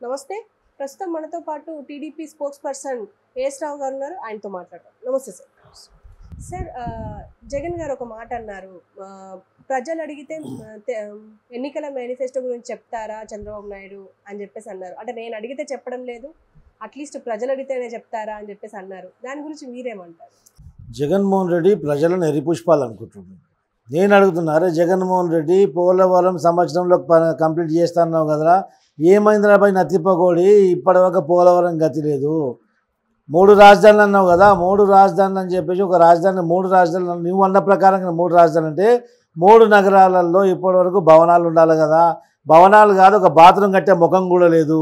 నమస్తే. ప్రస్తుతం మనతో పాటు టీడీపీ స్పోక్స్ పర్సన్ ఏఎస్ రావు గారు ఉన్నారు. ఆయనతో మాట్లాడతాం. నమస్తే సార్. సార్, జగన్ గారు ఒక మాట అన్నారు, ప్రజలు అడిగితే ఎన్నికల మేనిఫెస్టో గురించి చెప్తారా చంద్రబాబు నాయుడు అని చెప్పేసి అన్నారు. అంటే నేను అడిగితే చెప్పడం లేదు, అట్లీస్ట్ ప్రజలు అడిగితేనే చెప్తారా అని చెప్పేసి అన్నారు. దాని గురించి మీరేమంటారు? జగన్మోహన్ రెడ్డి ప్రజలను ఎరిపుష్పాలు అనుకుంటున్నాడు. నేను అడుగుతున్నారే, జగన్మోహన్ రెడ్డి పోలవరం సంవత్సరంలో కంప్లీట్ చేస్తున్నావు కదరా, ఏమైందిరా పై నత్తిప్పకోడి, ఇప్పటివరకు పోలవరం గతి లేదు. 3 రాజధానులు అన్నావు కదా, 3 రాజధానులు అని చెప్పేసి ఒక రాజధాని 3 రాజధానులు నువ్వు అన్న ప్రకారంగా 3 రాజధానులు అంటే 3 నగరాలలో ఇప్పటివరకు భవనాలు ఉండాలి కదా. భవనాలు కాదు, ఒక బాత్రూమ్ కట్టే ముఖం కూడా లేదు.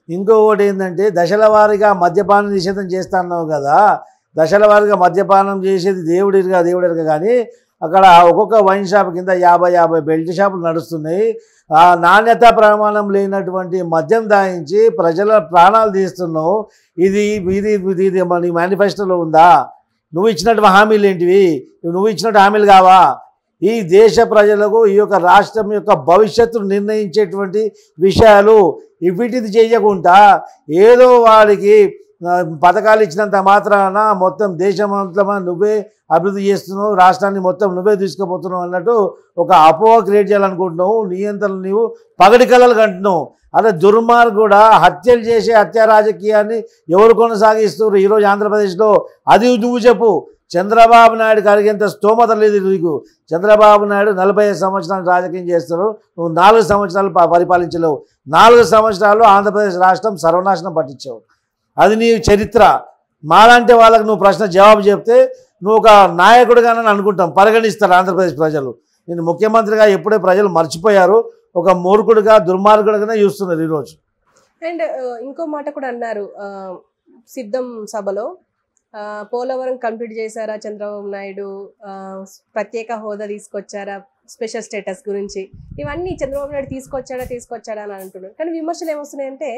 ఇంకొకటి ఏంటంటే దశల వారీగా మద్యపానం నిషేధం చేస్తా అన్నావు కదా, దశల వారీగా మద్యపానం చేసేది దేవుడిగా కానీ అక్కడ ఒక్కొక్క వైన్ షాప్ కింద 50 బెల్ట్ షాపులు నడుస్తున్నాయి. నాణ్యత ప్రమాణం లేనటువంటి మద్యం దాయించి ప్రజల ప్రాణాలు తీస్తున్నావు. ఇది నీ మేనిఫెస్టోలో ఉందా? నువ్వు ఇచ్చినట్టు హామీలు ఏంటివి? నువ్వు ఇచ్చినట్టు హామీలు కావా? ఈ దేశ ప్రజలకు ఈ యొక్క రాష్ట్రం యొక్క భవిష్యత్తును నిర్ణయించేటువంటి విషయాలు వీటిది చేయకుండా ఏదో వాడికి పథకాలు ఇచ్చినంత మాత్రాన మొత్తం దేశమంతా నువ్వే అభివృద్ధి చేస్తున్నావు, రాష్ట్రాన్ని మొత్తం నువ్వే తీసుకుపోతున్నావు అన్నట్టు ఒక అపోహ క్రియేట్ చేయాలనుకుంటున్నావు. నియంత్రణ నీవు పగటి కళలు కంటున్నావు. అదే దుర్మార్గుడా హత్యలు చేసే హత్య రాజకీయాన్ని ఎవరు కొనసాగిస్తున్నారు ఈరోజు ఆంధ్రప్రదేశ్లో? అది నువ్వు చెప్పు. చంద్రబాబు నాయుడు కలిగేంత స్తోమత లేదు నీకు. చంద్రబాబు నాయుడు 45 సంవత్సరాలు రాజకీయం చేస్తారు, నువ్వు 4 సంవత్సరాలు పరిపాలించలేవు. 4 సంవత్సరాలు ఆంధ్రప్రదేశ్ రాష్ట్రం సర్వనాశనం పట్టించావు. అది నీ చరిత్ర. మాలాంటి వాళ్ళకు నువ్వు ప్రశ్న జవాబు చెప్తే నువ్వు ఒక నాయకుడిగానే అనుకుంటాం, పరిగణిస్తారు ఆంధ్రప్రదేశ్ ప్రజలు. నేను ముఖ్యమంత్రిగా ఎప్పుడే ప్రజలు మర్చిపోయారు, ఒక మూర్ఖుడిగా దుర్మార్గుడిగానే చూస్తున్నారు ఈరోజు. అండ్ ఇంకో మాట కూడా అన్నారు సిద్ధం సభలో, పోలవరం కంప్లీట్ చేశారా చంద్రబాబు నాయుడు, ప్రత్యేక హోదా తీసుకొచ్చారా, స్పెషల్ స్టేటస్ గురించి ఇవన్నీ చంద్రబాబు నాయుడు తీసుకొచ్చాడా అని అంటున్నారు. కానీ విమర్శలు ఏమొస్తున్నాయంటే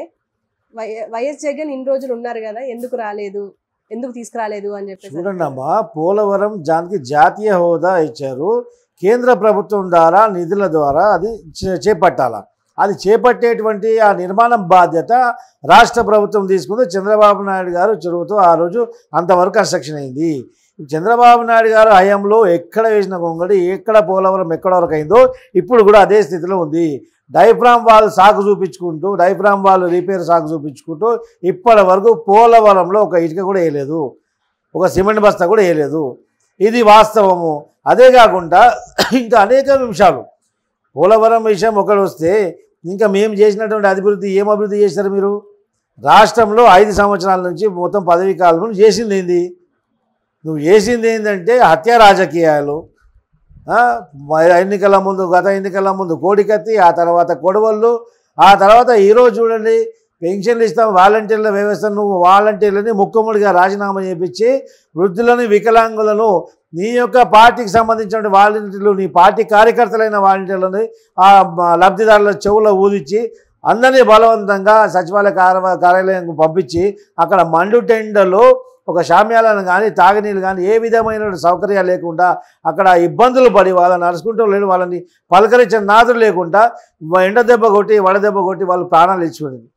వైఎస్ జగన్ ఇన్ని రోజులు ఉన్నారు కదా, ఎందుకు తీసుకురాలేదు అని చెప్పి. చూడండి అమ్మా, పోలవరం జాతీయ హోదా ఇచ్చారు. కేంద్ర ప్రభుత్వం ద్వారా నిధుల ద్వారా అది చేపట్టాల. అది చేపట్టేటువంటి ఆ నిర్మాణం బాధ్యత రాష్ట్ర ప్రభుత్వం తీసుకుంది. చంద్రబాబు నాయుడు గారు చొరవతో ఆ రోజు అంతవరకు కన్స్ట్రక్షన్ అయింది. చంద్రబాబు నాయుడు గారు హయాంలో ఎక్కడ వేసిన గొంగడి, ఎక్కడ పోలవరం ఎక్కడ వరకు అయిందో ఇప్పుడు కూడా అదే స్థితిలో ఉంది. డైఫ్రామ్ వాళ్ళు సాగు చూపించుకుంటూ, డైఫ్రామ్ వాళ్ళు రిపేర్ సాగు చూపించుకుంటూ ఇప్పటి వరకు పోలవరంలో ఒక ఇటుక కూడా వేయలేదు, ఒక సిమెంట్ బస్తా కూడా వేయలేదు. ఇది వాస్తవము. అదే కాకుండా ఇంకా అనేక విషయాలు. పోలవరం విషయం ఒకటి వస్తే ఇంకా మేము చేసినటువంటి ఏం అభివృద్ధి చేశారు మీరు? రాష్ట్రంలో 5 సంవత్సరాల నుంచి మొత్తం పదవీ కాలం చేసింది ఏంది? నువ్వు చేసింది ఏంటంటే హత్య రాజకీయాలు. గత ఎన్నికల ముందు కోడికత్తి, ఆ తర్వాత కొడవళ్ళు, ఆ తర్వాత ఈరోజు చూడండి పెన్షన్లు ఇస్తాం, వాలంటీర్ల వ్యవస్థ. నువ్వు వాలంటీర్లని ముక్కుముడిగా రాజీనామా చేయించి వృద్ధులను, వికలాంగులను, నీ యొక్క పార్టీకి సంబంధించిన వాలంటీర్లు, నీ పార్టీ కార్యకర్తలైన వాలంటీర్లని ఆ లబ్ధిదారుల చెవులో ఊదిచ్చి అందరినీ బలవంతంగా సచివాలయ కార్యాలయం పంపించి అక్కడ మండు టెండర్లు, ఒక శామ్యాలను కానీ తాగునీళ్ళు కానీ ఏ విధమైన సౌకర్యాలు లేకుండా అక్కడ ఇబ్బందులు పడి వాళ్ళని నడుచుకుంటూ లేడు, వాళ్ళని పలకరించిన నాదులు లేకుండా ఎండ దెబ్బ కొట్టి వడదెబ్బ కొట్టి వాళ్ళు ప్రాణాలు ఇచ్చుకునేది.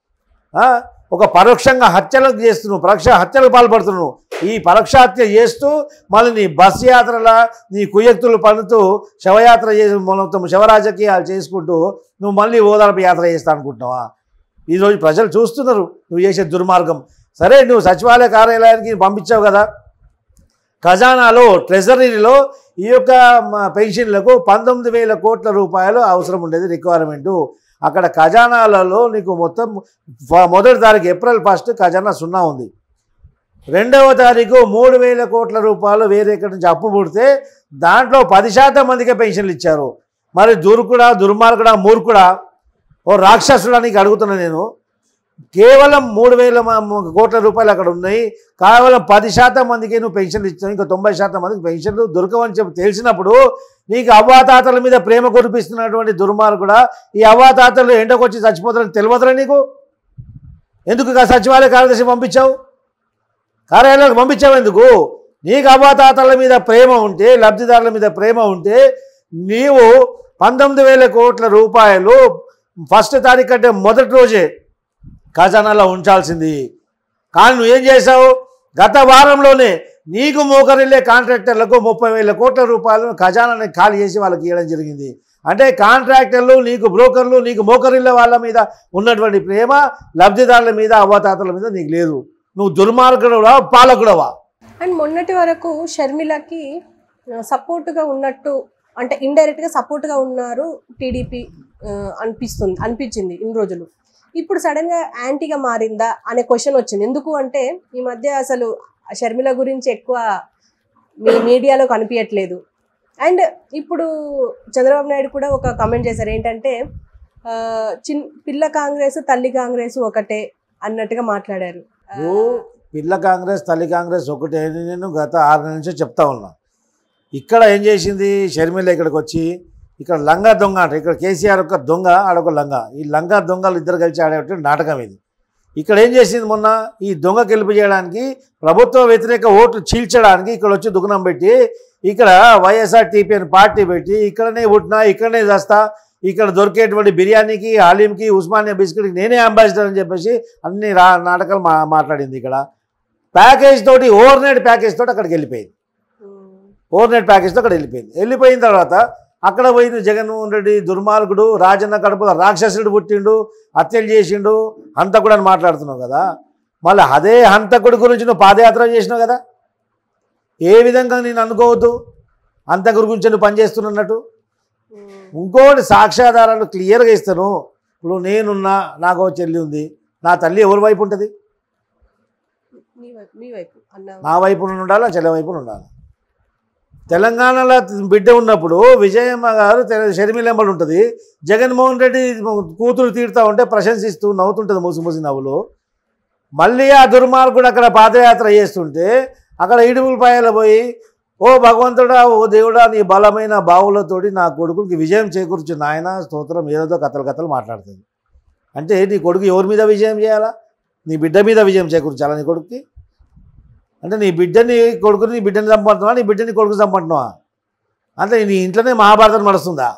ఒక పరోక్షంగా హత్యలకు చేస్తున్నావు, పరోక్ష హత్యలకు పాల్పడుతున్నావు. ఈ పరోక్ష హత్య చేస్తూ మళ్ళీ నీ బస్సు యాత్రల నీ కుయ్యక్తులు పడుతూ శవయాత్ర చేసి మొత్తం శవరాజకీయాలు చేసుకుంటూ నువ్వు మళ్ళీ ఓదార్పు యాత్ర చేస్తా అనుకుంటున్నావా? ఈరోజు ప్రజలు చూస్తున్నారు నువ్వు చేసే దుర్మార్గం. సరే, నువ్వు సచివాలయ కార్యాలయానికి పంపించావు కదా, ఖజానాలో ట్రెజరీలో ఈ యొక్క పెన్షన్లకు 19,000 కోట్ల రూపాయలు అవసరం ఉండేది రిక్వైర్మెంటు. అక్కడ ఖజానాలలో నీకు మొత్తం 1వ తారీఖు ఏప్రిల్ 1 ఖజానా 0 ఉంది. 2వ తారీఖు 3,000 కోట్ల రూపాయలు వేరే ఎక్కడి నుంచి అప్పు పుడితే దాంట్లో 10% మందికే పెన్షన్లు ఇచ్చారు. మరి దుర్మార్గుడా, మూర్ఖుడా, ఓ రాక్షసుడా నీకు అడుగుతున్నా నేను. కేవలం 3,000 కోట్ల రూపాయలు అక్కడ ఉన్నాయి, కేవలం 10% మందికి నువ్వు పెన్షన్లు ఇచ్చావు, ఇంకా 90% మందికి పెన్షన్లు దొరకవని చెప్పి తెలిసినప్పుడు నీకు అవ్వాతాతల మీద ప్రేమ కురిపిస్తున్నటువంటి దుర్మార్గుడా, ఈ అవ్వాతాతలు ఎండకొచ్చి చచ్చిపోతారని తెలియదురా నీకు? ఎందుకు సచివాలయ కార్యదర్శి పంపించావు, కార్యాలయాలకు పంపించావు? ఎందుకు? నీకు అవ్వాతాతల మీద ప్రేమ ఉంటే, లబ్ధిదారుల మీద ప్రేమ ఉంటే నీవు 19,000 కోట్ల రూపాయలు 1వ తారీఖు కంటే మొదటి రోజే ఖజానాలో ఉంచాల్సింది. కానీ నువ్వేం చేశావు? గత వారంలోనే నీకు మోకరిల్లే కాంట్రాక్టర్లకు 30,000 కోట్ల రూపాయలు ఖజానాన్ని ఖాళీ చేసి వాళ్ళకి ఇవ్వడం జరిగింది. అంటే కాంట్రాక్టర్లు, నీకు బ్రోకర్లు, నీకు మోకరిల్లే వాళ్ళ మీద ఉన్నటువంటి ప్రేమ లబ్ధిదారుల మీద, అవ్వతాతల మీద నీకు లేదు. నువ్వు దుర్మార్గుడవా, పాలకుడవా? అండ్ మొన్నటి వరకు షర్మిలకి సపోర్ట్గా ఉన్నట్టు, అంటే ఇండైరెక్ట్గా సపోర్ట్గా ఉన్నారు టీడీపీ అనిపించింది ఇన్ని రోజులు. ఇప్పుడు సడన్గా యాంటీగా మారిందా అనే క్వశ్చన్ వచ్చింది. ఎందుకు అంటే ఈ మధ్య అసలు షర్మిల గురించి ఎక్కువ మీడియాలో కనిపించట్లేదు. అండ్ ఇప్పుడు చంద్రబాబు నాయుడు కూడా ఒక కామెంట్ చేశారు, ఏంటంటే పిల్ల కాంగ్రెస్ తల్లి కాంగ్రెస్ ఒకటే అన్నట్టుగా మాట్లాడారు. పిల్ల కాంగ్రెస్ తల్లి కాంగ్రెస్ ఒకటే అని నేను గత 6 నెలల నుంచి చెప్తా ఉన్నా. ఇక్కడ ఏం చేసింది షర్మిల? ఇక్కడికి వచ్చి ఇక్కడ లంగా దొంగ అంటే, ఇక్కడ కేసీఆర్ ఒక దొంగ, ఆడొక లంగా. ఈ లంగా దొంగలు ఇద్దరు కలిసి ఆడేటువంటి నాటకం ఇది. ఇక్కడ ఏం చేసింది? మొన్న ఈ దొంగ గెలుపు చేయడానికి, ప్రభుత్వ వ్యతిరేక ఓట్లు చీల్చడానికి ఇక్కడ వచ్చి దుకాణం పెట్టి, ఇక్కడ వైఎస్ఆర్టీపీ అని పార్టీ పెట్టి, ఇక్కడనే పుట్టినా ఇక్కడనే చేస్తా, ఇక్కడ దొరికేటువంటి బిర్యానీకి, హాలీంకి, ఉస్మానియా బిస్కెట్కి నేనే అంబాసిడర్ అని చెప్పేసి అన్ని నాటకాలు మాట్లాడింది. ఇక్కడ ప్యాకేజ్ తోటి, ఓవర్నైట్ ప్యాకేజ్ తోటి అక్కడికి వెళ్ళిపోయింది. ఓవర్నైట్ ప్యాకేజ్తో అక్కడ వెళ్ళిపోయిన తర్వాత అక్కడ పోయింది జగన్మోహన్ రెడ్డి దుర్మార్గుడు, రాజన్న కడుపులో రాక్షసుడు పుట్టిండు, హత్యలు చేసిండు, హంతకుడు అని మాట్లాడుతున్నావు కదా. మళ్ళీ అదే హంతకుడి గురించి నువ్వు పాదయాత్ర చేసినావు కదా. ఏ విధంగా నేను అనుకోవద్దు హంతకుడి గురించి నువ్వు పనిచేస్తున్నట్టు. ఇంకోటి సాక్ష్యాధారాలు క్లియర్గా ఇస్తాను. ఇప్పుడు నేనున్నా, నాకు చెల్లి ఉంది, నా తల్లి ఎవరి వైపు ఉంటుంది? నా వైపున ఉండాలా, చెల్లి వైపున ఉండాలి. తెలంగాణలో బిడ్డ ఉన్నప్పుడు విజయమ్మ గారు షర్మిలెంబడి ఉంటుంది, జగన్మోహన్ రెడ్డి కూతురు తీరుతూ ఉంటే ప్రశంసిస్తూ నవ్వుతుంటుంది మూసి నవ్వులు. మళ్ళీ ఆ దుర్మార్గుడు అక్కడ పాదయాత్ర చేస్తుంటే అక్కడ ఇడుపులపాయలు పోయి, ఓ భగవంతుడా, ఓ దేవుడా, నీ బలమైన బావులతోటి నా కొడుకుకి విజయం చేకూర్చు నాయన స్తోత్రం, ఏదో కథలు మాట్లాడుతుంది. అంటే నీ కొడుకు ఎవరి మీద విజయం చేయాలా? నీ బిడ్డ మీద విజయం చేకూర్చాలా నీ కొడుకుకి? అంటే నీ బిడ్డని కొడుకుని, నీ బిడ్డని చంపంటున్నావా, నీ బిడ్డని కొడుకు చంపంటున్నావా? అంటే నీ ఇంట్లోనే మహాభారతం నడుస్తుందా?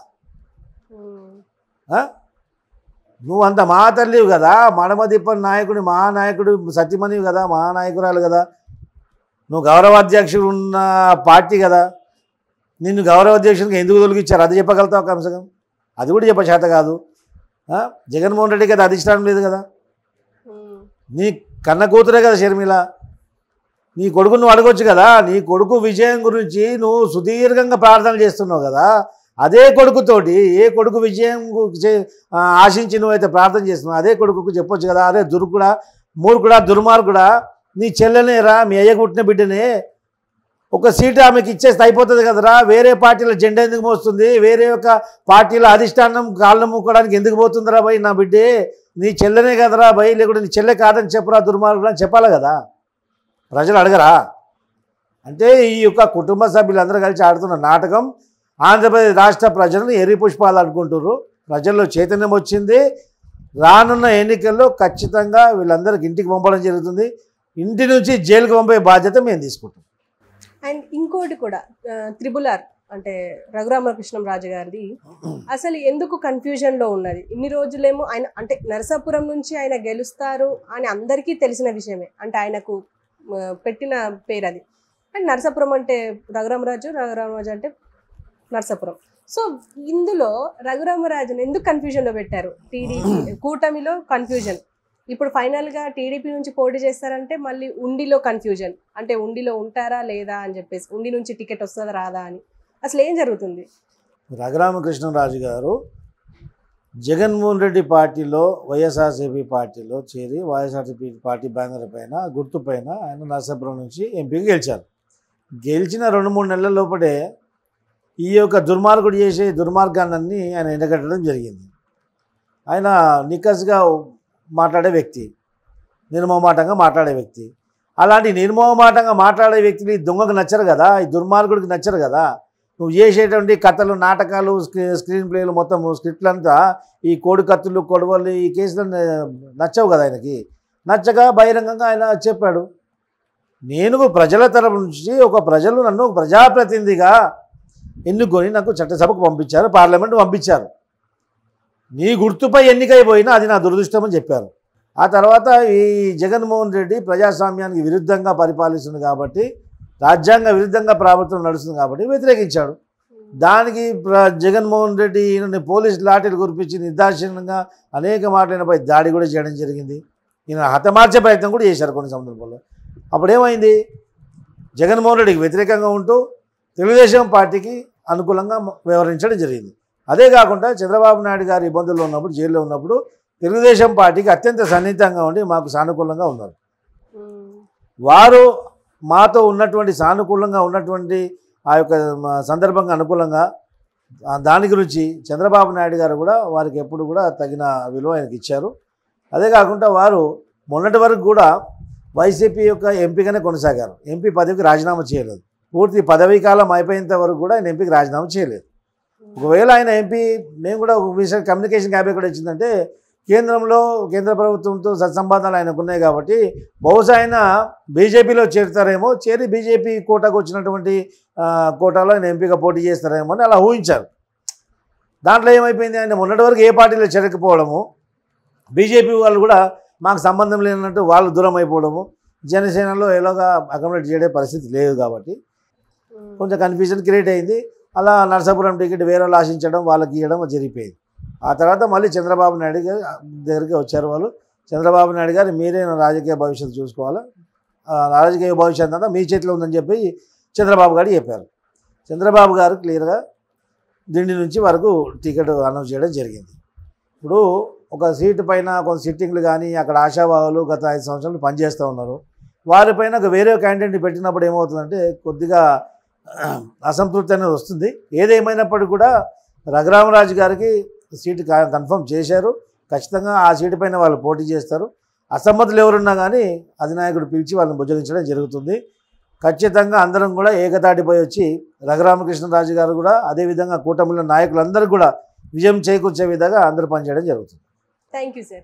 నువ్వు అంత మహాతల్లివి కదా, మడమదిప్పని నాయకుడి, మహానాయకుడు సత్యమణివి కదా, మహానాయకురాలు కదా, నువ్వు గౌరవాధ్యక్షుడు ఉన్న పార్టీ కదా. నిన్ను గౌరవాధ్యక్షుడికి ఎందుకు తొలగించారు అది చెప్పగలుగుతావు కనీసం? అది కూడా చెప్ప చేత కాదు. జగన్మోహన్ రెడ్డికి అది అధిష్టానం లేదు కదా. నీ కన్న కూతురే కదా షర్మిల. నీ కొడుకు నువ్వు అడగొచ్చు కదా. నీ కొడుకు విజయం గురించి నువ్వు సుదీర్ఘంగా ప్రార్థనలు చేస్తున్నావు కదా. అదే కొడుకుతోటి, ఏ కొడుకు విజయం ఆశించి నువ్వైతే ప్రార్థన చేస్తున్నావు అదే కొడుకుకు చెప్పొచ్చు కదా, అరే దుర్గుడా, మూర్ఖుడా, దుర్మార్గుడా, నీ చెల్లెనేరా, మీ అయ్య పుట్టిన బిడ్డనే, ఒక సీటు ఆమెకి ఇచ్చేస్తే అయిపోతుంది కదరా. వేరే పార్టీల జెండా ఎందుకు మోస్తుంది? వేరే ఒక పార్టీల అధిష్టానం కాళ్ళను మూకోవడానికి ఎందుకు పోతుందిరా భయ్? నా బిడ్డే నీ చెల్లెనే కదరా భయ్, లేకుంటే నీ చెల్లె కాదని చెప్పరా దుర్మార్గుడు అని చెప్పాలి కదా. ప్రజలు అడగరా? అంటే ఈ యొక్క కుటుంబ సభ్యులందరూ కలిసి ఆడుతున్న నాటకం ఆంధ్రప్రదేశ్ రాష్ట్ర ప్రజలను ఎర్రి పుష్పాలు అనుకుంటున్నారు. ప్రజల్లో చైతన్యం వచ్చింది. రానున్న ఎన్నికల్లో ఖచ్చితంగా వీళ్ళందరికీ ఇంటికి పంపడం జరుగుతుంది. ఇంటి నుంచి జైలుకి పంపే బాధ్యత మేము తీసుకుంటాం. అండ్ ఇంకోటి కూడా త్రిబుల్-ఆర్ అంటే రఘురామకృష్ణంరాజు గారిది అసలు ఎందుకు కన్ఫ్యూజన్లో ఉన్నది? ఇన్ని రోజులేమో ఆయన అంటే నరసాపురం నుంచి ఆయన గెలుస్తారు అని అందరికీ తెలిసిన విషయమే, అంటే ఆయనకు పెట్టిన పేరు అది. అండ్ నరసాపురం అంటే రఘురామరాజు అంటే నరసాపురం. సో ఇందులో రఘురామరాజుని ఎందుకు కన్ఫ్యూజన్లో పెట్టారు? టీడీపీ కూటమిలో కన్ఫ్యూజన్, ఇప్పుడు ఫైనల్గా టీడీపీ నుంచి పోటీ చేస్తారంటే మళ్ళీ ఉండిలో కన్ఫ్యూజన్, అంటే ఉండిలో ఉంటారా లేదా అని చెప్పేసి, ఉండి నుంచి టికెట్ వస్తుందా రాదా అని అసలు ఏం జరుగుతుంది? రఘురామకృష్ణరాజు గారు జగన్మోహన్ రెడ్డి పార్టీలో, వైఎస్ఆర్సీపీ పార్టీలో చేరి వైఎస్ఆర్సీపీ పార్టీ బ్యానర్ పైన, గుర్తు పైన ఆయన నరసాపురం నుంచి ఎంపీగా గెలిచారు. గెలిచిన 2-3 నెలల లోపలే ఈ యొక్క దుర్మార్గుడు చేసే దుర్మార్గాన్ని ఆయన ఎండగట్టడం జరిగింది. ఆయన నిక్కస్గా మాట్లాడే వ్యక్తి, నిర్మోహమాటంగా మాట్లాడే వ్యక్తి. అలాంటి నిర్మోహమాటంగా మాట్లాడే వ్యక్తులు ఈ దొంగకు నచ్చరు కదా, ఈ దుర్మార్గుడికి నచ్చరు కదా. నువ్వు చేసేటువంటి కథలు, నాటకాలు, స్క్రీన్ ప్లేలు, మొత్తం స్క్రిప్ట్లంతా ఈ కోడి కత్తులు, కొడవలు, ఈ కేసులు నచ్చవు కదా ఆయనకి. నచ్చగా బహిరంగంగా ఆయన చెప్పాడు, నేను ప్రజల తరపు నుంచి ప్రజలు నన్ను ప్రజాప్రతినిధిగా ఎన్నుకొని నాకు చట్టసభకు పంపించారు, పార్లమెంట్ పంపించారు. నీ గుర్తుపై ఎన్నికైపోయినా అది నా దురదృష్టం అని చెప్పారు. ఆ తర్వాత ఈ జగన్మోహన్ రెడ్డి ప్రజాస్వామ్యానికి విరుద్ధంగా పరిపాలిస్తుంది కాబట్టి, రాజ్యాంగ విరుద్ధంగా ప్రభుత్వం నడుస్తుంది కాబట్టి వ్యతిరేకించాడు. దానికి జగన్మోహన్ రెడ్డి ఈయనని పోలీసు లాఠీలు కురిపించి నిర్దాక్షిణ్యంగా అనేక మాటలపై దాడి కూడా చేయడం జరిగింది. ఈయన హతమార్చే ప్రయత్నం కూడా చేశారు కొన్ని సందర్భాల్లో. అప్పుడేమైంది, జగన్మోహన్ రెడ్డికి వ్యతిరేకంగా ఉంటూ తెలుగుదేశం పార్టీకి అనుకూలంగా వ్యవహరించడం జరిగింది. అదే కాకుండా చంద్రబాబు నాయుడు గారు ఇబ్బందుల్లో ఉన్నప్పుడు, జైల్లో ఉన్నప్పుడు తెలుగుదేశం పార్టీకి అత్యంత సన్నిహితంగా ఉండి మాకు సానుకూలంగా ఉన్నారు. వారు మాతో ఉన్నటువంటి సానుకూలంగా ఉన్నటువంటి ఆ యొక్క సందర్భంగా అనుకూలంగా దాని గురించి చంద్రబాబు నాయుడు గారు కూడా వారికి ఎప్పుడు కూడా తగిన విలువ ఆయనకి ఇచ్చారు. అదే కాకుండా వారు మొన్నటి వరకు కూడా వైసీపీ యొక్క ఎంపీగానే కొనసాగారు. ఎంపీ పదవికి రాజీనామా చేయలేదు. పూర్తి పదవీ కాలం అయిపోయేంత వరకు కూడా ఆయన ఎంపీకి రాజీనామా చేయలేదు. ఒకవేళ ఆయన ఎంపీ, మేము కూడా ఒక విషయం కమ్యూనికేషన్ గ్యాప్ ఎక్కడ వచ్చిందంటే, కేంద్ర ప్రభుత్వంతో సత్సంబంధాలు ఆయనకు ఉన్నాయి కాబట్టి బహుశా ఆయన బీజేపీలో చేరుతారేమో, చేరి బీజేపీ కోటాకు వచ్చినటువంటి కోటాలో ఆయన ఎంపీగా పోటీ చేస్తారేమో అని అలా ఊహించారు. దాంట్లో ఏమైపోయింది, ఆయన మొన్నటి వరకు ఏ పార్టీలో చేరకపోవడము, బీజేపీ వాళ్ళు కూడా మాకు సంబంధం లేనట్టు వాళ్ళు దూరం అయిపోవడము, జనసేనలో ఎలాగా అకామిడేట్ చేయడే పరిస్థితి లేదు కాబట్టి కొంచెం కన్ఫ్యూజన్ క్రియేట్ అయింది. అలా నరసాపురం టికెట్ వేరే వాళ్ళు ఆశించడం, వాళ్ళకి ఇవ్వడం జరిగిపోయింది. ఆ తర్వాత మళ్ళీ చంద్రబాబు నాయుడు గారి దగ్గరికి వచ్చారు వాళ్ళు. చంద్రబాబు నాయుడు గారు మీరే నా రాజకీయ భవిష్యత్తు చూసుకోవాలి, రాజకీయ భవిష్యత్తు అంతా మీ చేతిలో ఉందని చెప్పి చంద్రబాబు గారు చెప్పారు. చంద్రబాబు గారు క్లియర్గా దిండి నుంచి వరకు టికెట్ అనౌన్స్ చేయడం జరిగింది. ఇప్పుడు ఒక సీటు పైన కొంత సిట్టింగ్లు కానీ అక్కడ ఆశావాహులు గత 5 సంవత్సరాలు పనిచేస్తూ ఉన్నారు. వారిపైన ఒక వేరే క్యాండిడేట్ని పెట్టినప్పుడు ఏమవుతుందంటే కొద్దిగా అసంతృప్తి అనేది వస్తుంది. ఏదేమైనప్పటికీ కూడా రఘురామరాజు గారికి సీటు కన్ఫర్మ్ చేశారు. ఖచ్చితంగా ఆ సీటు పైన వాళ్ళు పోటీ చేస్తారు. అసమ్మతులు ఎవరున్నా కానీ అధినాయకుడు పిలిచి వాళ్ళని బుజ్జగించడం జరుగుతుంది. ఖచ్చితంగా అందరం కూడా ఏకతాటిపై వచ్చి రఘురామకృష్ణరాజు గారు కూడా అదేవిధంగా కూటమిలో నాయకులందరూ కూడా విజయం చేకూర్చే విధంగా అందరూ పనిచేయడం జరుగుతుంది. Thank you sir.